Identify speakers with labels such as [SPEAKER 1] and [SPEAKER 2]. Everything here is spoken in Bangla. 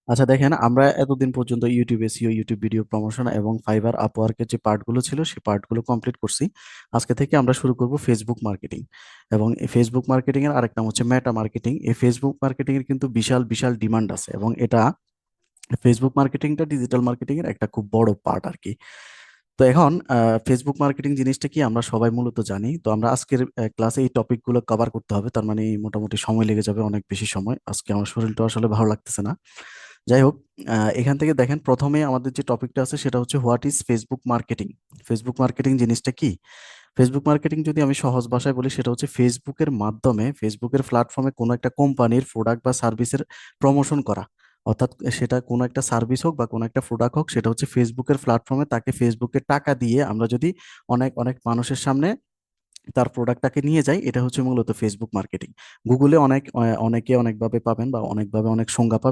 [SPEAKER 1] আচ্ছা দেখেন, আমরা এতদিন পর্যন্ত YouTube SEO, YouTube video promotion এবং ফাইবার আপওয়ার্কের যে পার্টগুলো ছিল সেই পার্টগুলো কমপ্লিট করছি। আজকে থেকে আমরা শুরু করব ফেসবুক মার্কেটিং। এবং এই ফেসবুক মার্কেটিং এর আরেক নাম হচ্ছে মেটা মার্কেটিং। এই ফেসবুক মার্কেটিং এর কিন্তু বিশাল বিশাল ডিমান্ড আছে, এবং এটা ফেসবুক মার্কেটিংটা ডিজিটাল মার্কেটিং এর একটা খুব বড় পার্ট আর কি। তো এখন ফেসবুক মার্কেটিং জিনিসটা কি আমরা সবাই মূলত জানি। তো আমরা আজকের ক্লাসে এই টপিকগুলো কভার করতে হবে, তার মানে মোটামুটি সময় লেগে যাবে, অনেক বেশি সময়। আজকে আমার শরীরটা আসলে ভালো লাগতেছে না। যাই হোক, এখান থেকে দেখেন, প্রথমে আমাদের যে টপিকটা আছে সেটা হচ্ছে what is Facebook marketing. Facebook marketing জিনিসটা কি? ফেসবুক মার্কেটিং যদি আমি সহজ ভাষায় বলি, সেটা হচ্ছে ফেসবুকের মাধ্যমে, ফেসবুকের প্ল্যাটফর্মে কোনো একটা কোম্পানির প্রোডাক্ট বা সার্ভিসের প্রমোশন করা। অর্থাৎ সেটা কোনো একটা সার্ভিস হোক বা কোনো একটা প্রোডাক্ট হোক, সেটা হচ্ছে ফেসবুকের প্ল্যাটফর্মে তাকে ফেসবুকে টাকা দিয়ে আমরা যদি অনেক অনেক মানুষের সামনে তার প্রোডাক্টটাকে নিয়ে যাই, এটা হচ্ছে মূলত ফেসবুক মার্কেটিং। গুগলে অনেকে অনেকভাবে পাবেন বা অনেকভাবে অনেক সংজ্ঞা পাবেন।